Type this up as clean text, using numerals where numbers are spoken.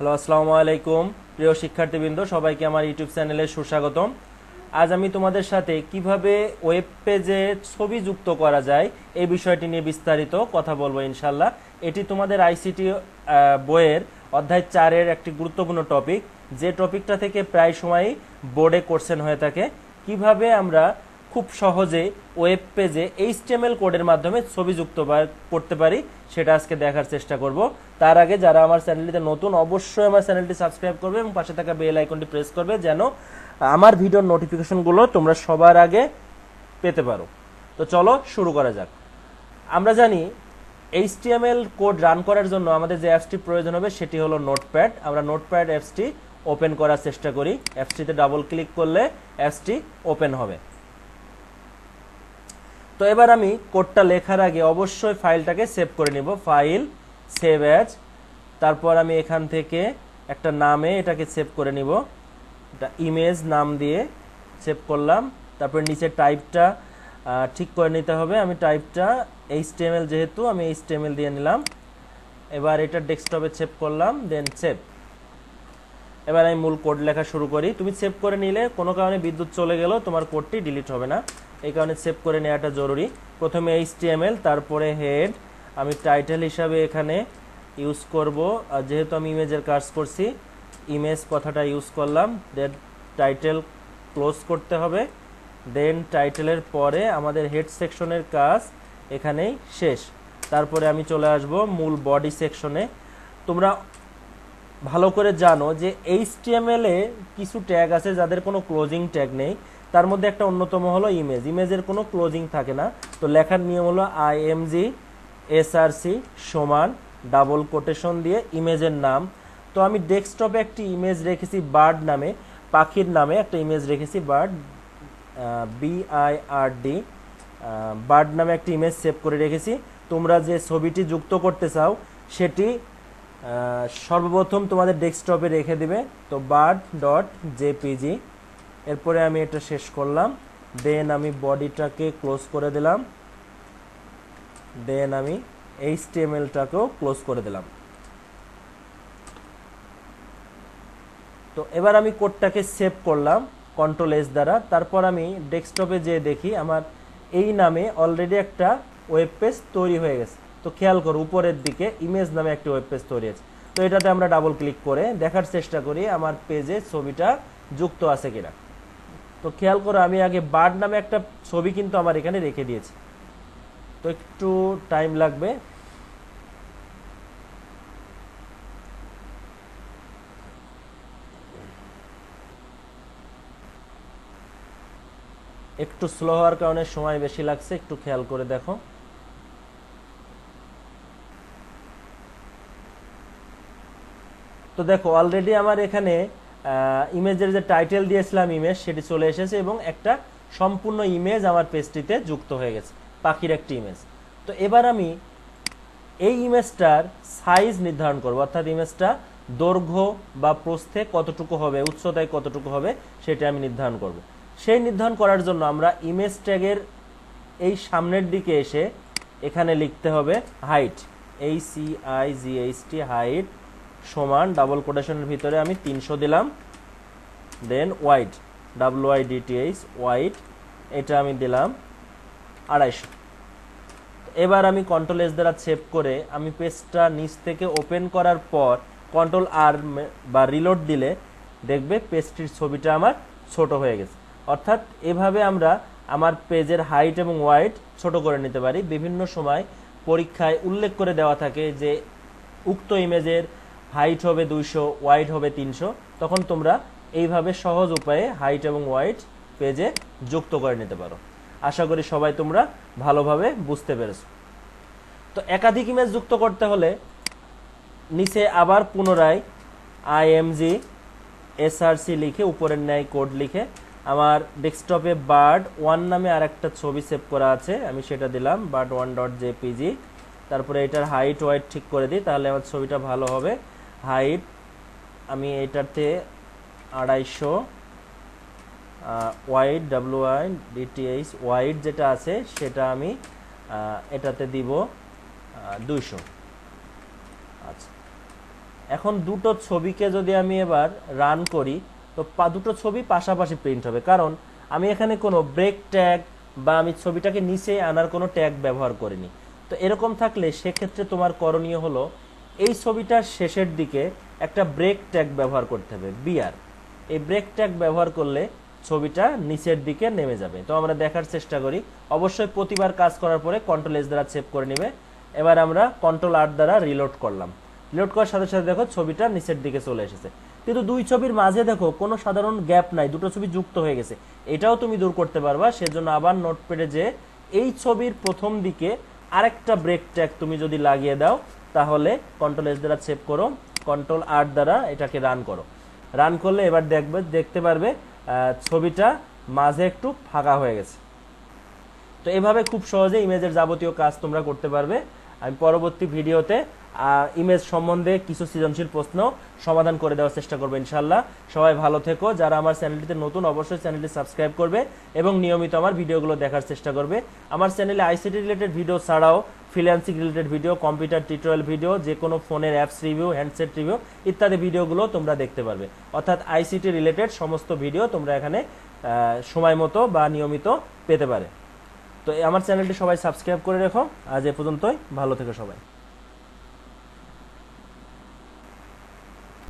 Hello, আসসালামু আলাইকুম প্রিয় শিক্ষার্থীবৃন্দ, সবাইকে আমার ইউটিউব চ্যানেলে সুস্বাগতম। আজ আমি তোমাদের সাথে কিভাবে ওয়েব পেজে ছবি যুক্ত করা যায় এই বিষয়টি নিয়ে বিস্তারিত কথা বলবো ইনশাল্লাহ। এটি তোমাদের আইসিটি বইয়ের অধ্যায় 4-এর একটি গুরুত্বপূর্ণ টপিক, যে টপিকটা থেকে প্রায় সময়ই বোর্ডে কোশ্চেন হয়ে থাকে। কিভাবে আমরা খুব সহজে ওয়েব পেজে এইচটিএমএল কোডের মাধ্যমে ছবি যুক্ত করতে পারি সেটা আজকে দেখার চেষ্টা করব। তার আগে যারা আমার চ্যানেলটিতে নতুন, অবশ্যই আমার চ্যানেলটি সাবস্ক্রাইব করবে এবং পাশে থাকা বেল আইকনটি প্রেস করবে যেন আমার ভিডিওর নোটিফিকেশনগুলো তোমরা সবার আগে পেতে পারো। তো চলো শুরু করা যাক। আমরা জানি এইচটিএমএল কোড রান করার জন্য আমাদের যে অ্যাপসটি প্রয়োজন হবে সেটি হলো নোটপ্যাড। আমরা নোটপ্যাড অ্যাপসটি ওপেন করার চেষ্টা করি। অ্যাপসটিতে ডাবল ক্লিক করলে অ্যাপসটি ওপেন হবে। তো এবার আমি কোডটা লেখার আগে অবশ্যই ফাইলটাকে সেভ করে নিব। ফাইল, সেভ অ্যাজ, তারপর আমি এখান থেকে একটা নামে এটাকে সেভ করে নিব। এটা ইমেজ নাম দিয়ে সেভ করলাম। তারপর নিচে টাইপটা ঠিক করে নিতে হবে। আমি টাইপটা এইচটিএমএল, যেহেতু আমি এইচটিএমএল দিয়ে নিলাম। এবার এটা ডেস্কটপে সেভ করলাম, দেন সেভ। এবার আমি মূল কোড লেখা শুরু করি। তুমি সেভ করে নিলে কোনো কারণে বিদ্যুৎ চলে গেল তোমার কোডটি ডিলিট হবে না, এই কারণে সেভ করে নেওয়াটা জরুরি। প্রথমে এইচটিএমএল, তারপরে হেড। আমি টাইটেল হিসাবে এখানে ইউজ করব, আর যেহেতু আমি ইমেজের কাজ করছি ইমেজ কথাটা ইউজ করলাম। দেন টাইটেল ক্লোজ করতে হবে। দেন টাইটেলের পরে আমাদের হেড সেকশনের কাজ এখানেই শেষ। তারপরে আমি চলে আসব মূল বডি সেকশনে। তোমরা ভালো করে জানো যে এইচটিএমএল এ কিছু ট্যাগ আছে যাদের কোনো ক্লোজিং ট্যাগ নেই। তার মধ্যে একটা অন্যতম হলো ইমেজ। ইমেজের কোনো ক্লোজিং থাকে না। তো লেখার নিয়ম হলো IMG SRC সমান ডাবল কোটেশন দিয়ে ইমেজের নাম। তো আমি ডেস্কটপে একটি ইমেজ রেখেছি বার্ড নামে, পাখির নামে একটা ইমেজ রেখেছি, বার্ড, BIRD, বার্ড নামে একটি ইমেজ সেভ করে রেখেছি। তোমরা যে ছবিটি যুক্ত করতে চাও সেটি সর্বপ্রথম তোমাদের ডেস্কটপে রেখে দিবে। তো bird.jpg, এরপরে আমি এটা শেষ করলাম। দেন আমি বডিটাকে ক্লোজ করে দিলাম। দেন আমি এইচটিএমএলটাকেও ক্লোজ করে দিলাম। তো এবার আমি কোডটাকে সেভ করলাম কন্ট্রোল-S দ্বারা। তারপর আমি ডেস্কটপে যেয়ে দেখি আমার এই নামে অলরেডি একটা ওয়েব পেজ তৈরি হয়ে গেছে। তো খেয়াল করো উপরের দিকে ইমেজ নামে একটি ওয়েব পেজ তৈরি আছে। তো এটাতে আমরা ডাবল ক্লিক করে দেখার চেষ্টা করি আমার পেজে ছবিটা যুক্ত আছে কিনা। তো খেয়াল করো আমি আগে বার্ড নামে একটা ছবি কিন্তু আমার এখানে রেখে দিয়েছি। তো একটু টাইম লাগবে। একটু স্লো হওয়ার কারণে সময় বেশি লাগছে, একটু খেয়াল করে দেখো। তো দেখো অলরেডি আমার এখানে ইমেজের যে টাইটেল দিয়েছিলাম ইমেজ, সেটি চলে এসেছে এবং একটা সম্পূর্ণ ইমেজ আমার পেজটিতে যুক্ত হয়ে গেছে, পাখির একটি ইমেজ। তো এবার আমি এই ইমেজটার সাইজ নির্ধারণ করব, অর্থাৎ ইমেজটা দৈর্ঘ্য বা প্রস্থে কতটুকু হবে, উচ্চতায় কতটুকু হবে সেটা আমি নির্ধারণ করব। সেই নির্ধারণ করার জন্য আমরা ইমেজ ট্যাগের এই সামনের দিকে এসে এখানে লিখতে হবে হাইট, HCIGHT, হাইট সমান ডাবল কোটেশনের ভিতরে আমি 300 দিলাম। দেন ওয়াইড, WIDTH, ওয়াইড, এটা আমি দিলাম 250। এবার আমি কন্ট্রোল-S দ্বারা সেভ করে আমি পেজটা নিচ থেকে ওপেন করার পর Ctrl+R বা রিলোড দিলে দেখবে পেজটির ছবিটা আমার ছোট হয়ে গেছে। অর্থাৎ এভাবে আমরা আমার পেজের হাইট এবং ওয়াইড ছোট করে নিতে পারি। বিভিন্ন সময় পরীক্ষায় উল্লেখ করে দেওয়া থাকে যে উক্ত ইমেজের হাইট হবে 200, ওয়াইড হবে 300। তখন তোমরা এইভাবে সহজ উপায়ে হাইট এবং ওয়াইড পেজে যুক্ত করে নিতে পারো। আশা করি সবাই তোমরা ভালোভাবে বুঝতে পেরেছো। তো একাধিক ইমেজ যুক্ত করতে হলে নিচে আবার পুনরায় IMG SRC লিখে উপরের ন্যায় কোড লিখে আমার ডেস্কটপে bird1 নামে আর একটা ছবি সেভ করা আছে, আমি সেটা দিলাম bird1.jpg। তারপরে এটার হাইট ওয়াইড ঠিক করে দিই, তাহলে আমার ছবিটা ভালো হবে। হাইট আমি এটাতে 250, ওয়াইড WIDTH, ওয়াইড যেটা আছে সেটা আমি এটাতে দিব 200। আচ্ছা, এখন দুটো ছবিকে যদি আমি এবার রান করি তো দুটো ছবি পাশাপাশি প্রিন্ট হবে, কারণ আমি এখানে কোনো ব্রেক ট্যাগ বা আমি ছবিটাকে নিচে আনার কোনো ট্যাগ ব্যবহার করিনি। তো এরকম থাকলে সেক্ষেত্রে তোমার করণীয় হলো এই ছবিটার শেষের দিকে একটা ব্রেক ট্যাগ ব্যবহার করতে হবে, বিআর। এই ব্রেক ট্যাগ ব্যবহার করলে ছবিটা নিচের দিকে নেমে যাবে। তো আমরা দেখার চেষ্টা করি। অবশ্যই প্রতিবার কাজ করার পরে কন্ট্রোল এস দ্বারা সেভ করে নেবে। এবার আমরা কন্ট্রোল আর দ্বারা রিলোড করলাম। রিলোড করার সাথে সাথে দেখো ছবিটা নিচের দিকে চলে এসেছে, কিন্তু দুই ছবির মাঝে দেখো কোনো সাধারণ গ্যাপ নাই, দুটো ছবি যুক্ত হয়ে গেছে। এটাও তুমি দূর করতে পারবা। সেজন্য আবার নোটপ্যাডে যে এই ছবির প্রথম দিকে আরেকটা ব্রেক ট্যাগ তুমি যদি লাগিয়ে দাও, তাহলে কন্ট্রোল এস দ্বারা সেভ করো, কন্ট্রোল আর দ্বারা এটাকে রান করো। রান করলে এবার দেখতে পারবে ছবিটা মাঝে একটু ফাঁকা হয়ে গেছে। তো এভাবে খুব সহজে ইমেজের যাবতীয় কাজ তোমরা করতে পারবে। আমি পরবর্তী ভিডিওতে ইমেজ সম্বন্ধে কিছু সৃজনশীল প্রশ্ন সমাধান করে দেওয়ার চেষ্টা করবো ইনশাল্লাহ। সবাই ভালো থেকো। যারা আমার চ্যানেলটিতে নতুন অবশ্যই চ্যানেলটি সাবস্ক্রাইব করবে এবং নিয়মিত আমার ভিডিওগুলো দেখার চেষ্টা করবে। আমার চ্যানেলে আইসিটি রিলেটেড ভিডিও ছাড়াও freelancing related video, computer tutorial video, যে কোনো ফোনের অ্যাপস রিভিউ, হ্যান্ডসেট রিভিউ ইত্যাদি ভিডিওগুলো তোমরা দেখতে পারবে। অর্থাৎ আইসিটি রিলেটেড সমস্ত ভিডিও তোমরা এখানে সময় মতো বা নিয়মিত পেতে পারে। তো আমার চ্যানেলটি সবাই সাবস্ক্রাইব করে রেখো। আজ এ পর্যন্তই, ভালো থেকো সবাই।